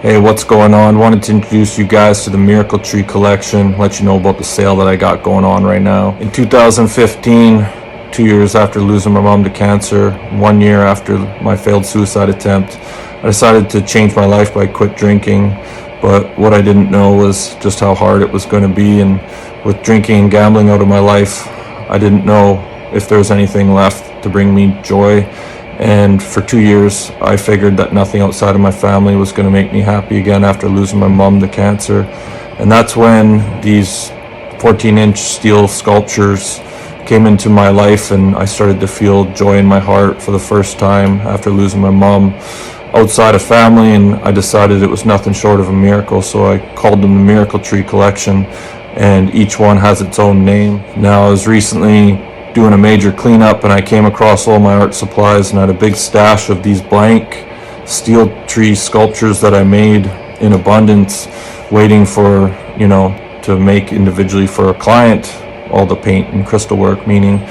Hey, what's going on? Wanted to introduce you guys to the Miracle Tree Collection, let you know about the sale that I got going on right now. In 2015, 2 years after losing my mom to cancer, 1 year after my failed suicide attempt, I decided to change my life by quit drinking. But what I didn't know was just how hard it was going to be, and with drinking and gambling out of my life, I didn't know if there was anything left to bring me joy. And for 2 years, I figured that nothing outside of my family was going to make me happy again after losing my mom to cancer. And that's when these 14-inch steel sculptures came into my life, and I started to feel joy in my heart for the first time after losing my mom outside of family. And I decided it was nothing short of a miracle, so I called them the Miracle Tree Collection, and each one has its own name. Now, I was recently doing a major cleanup, and I came across all my art supplies, and I had a big stash of these blank steel tree sculptures that I made in abundance, waiting for, to make individually for a client, all the paint and crystal work, meaning.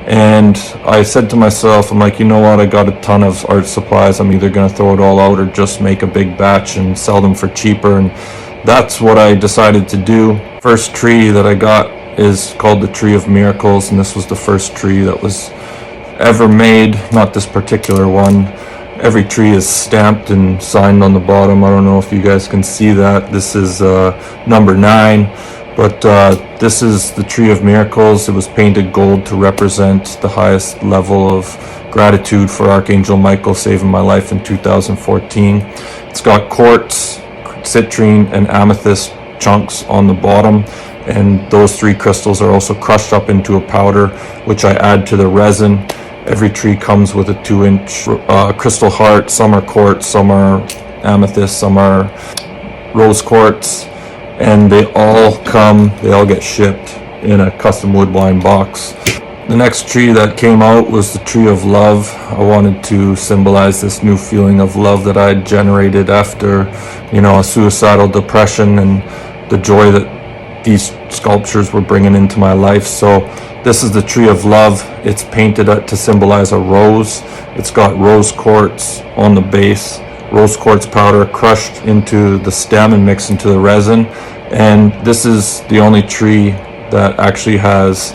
And I said to myself, I'm like, you know what, I got a ton of art supplies. I'm either going to throw it all out or just make a big batch and sell them for cheaper. And that's what I decided to do. First tree that I got is called the Tree of Miracles, and this was the first tree that was ever made, not this particular one. Every tree is stamped and signed on the bottom. I don't know if you guys can see that. This is number 9, but this is the Tree of Miracles. It was painted gold to represent the highest level of gratitude for Archangel Michael saving my life in 2014. It's got quartz, citrine, and amethyst chunks on the bottom, and those 3 crystals are also crushed up into a powder, which I add to the resin. Every tree comes with a 2-inch crystal heart. Some are quartz, some are amethyst, some are rose quartz, and they all get shipped in a custom woodbine box. The next tree that came out was the Tree of Love. I wanted to symbolize this new feeling of love that I had generated after, a suicidal depression, and the joy that these sculptures were bringing into my life. So this is the Tree of Love. It's painted to symbolize a rose. It's got rose quartz on the base, rose quartz powder crushed into the stem and mixed into the resin. And this is the only tree that actually has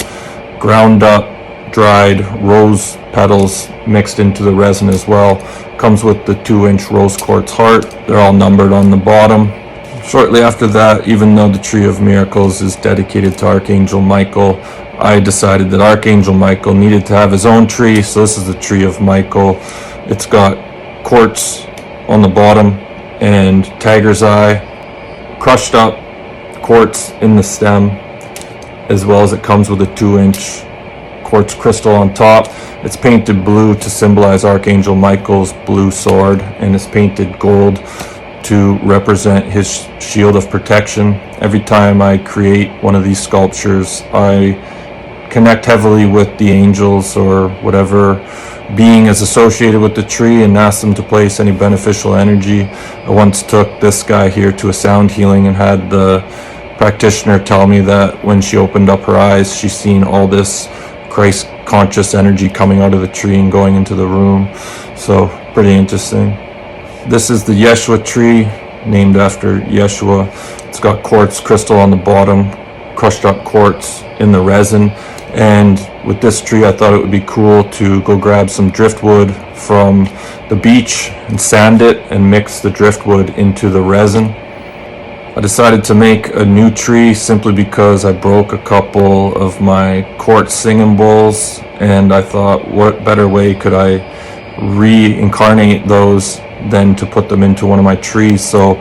ground up dried rose petals mixed into the resin as well. Comes with the 2-inch rose quartz heart. They're all numbered on the bottom. Shortly after that, even though the Tree of Miracles is dedicated to Archangel Michael, I decided that Archangel Michael needed to have his own tree, so this is the Tree of Michael. It's got quartz on the bottom and tiger's eye, crushed up quartz in the stem, as well as it comes with a 2-inch quartz crystal on top. It's painted blue to symbolize Archangel Michael's blue sword, and it's painted gold to represent his shield of protection. Every time I create one of these sculptures, I connect heavily with the angels or whatever being is associated with the tree and ask them to place any beneficial energy. I once took this guy here to a sound healing and had the practitioner tell me that when she opened up her eyes, she's seen all this Christ conscious energy coming out of the tree and going into the room. So pretty interesting. This is the Yeshua tree, named after Yeshua. It's got quartz crystal on the bottom, crushed up quartz in the resin. And with this tree, I thought it would be cool to go grab some driftwood from the beach and sand it and mix the driftwood into the resin. I decided to make a new tree simply because I broke a couple of my quartz singing bowls, and I thought, what better way could I reincarnate those than to put them into one of my trees. So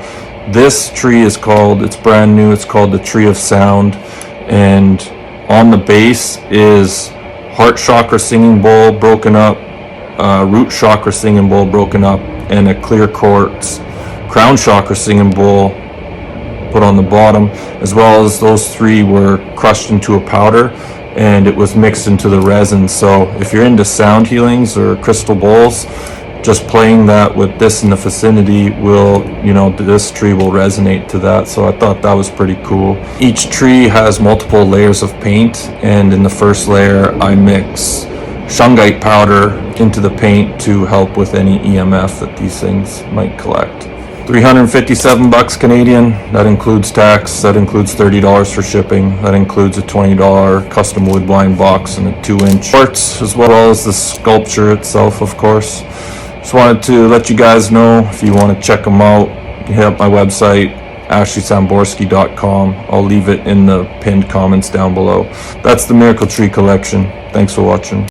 this tree it's brand new, it's called the Tree of Sound, and on the base is heart chakra singing bowl broken up, root chakra singing bowl broken up, and a clear quartz crown chakra singing bowl put on the bottom, as well as those 3 were crushed into a powder and it was mixed into the resin. So if you're into sound healings or crystal bowls, just playing that with this in the vicinity will, this tree will resonate to that. So I thought that was pretty cool. Each tree has multiple layers of paint, and in the first layer I mix shungite powder into the paint to help with any EMF that these things might collect. $357 Canadian. That includes tax. That includes $30 for shipping. That includes a $20 custom woodbine box and a 2-inch quartz, as well as the sculpture itself, of course. Just wanted to let you guys know, if you want to check them out, you can hit up my website, ashleysamborski.com. I'll leave it in the pinned comments down below. That's the Miracle Tree Collection. Thanks for watching.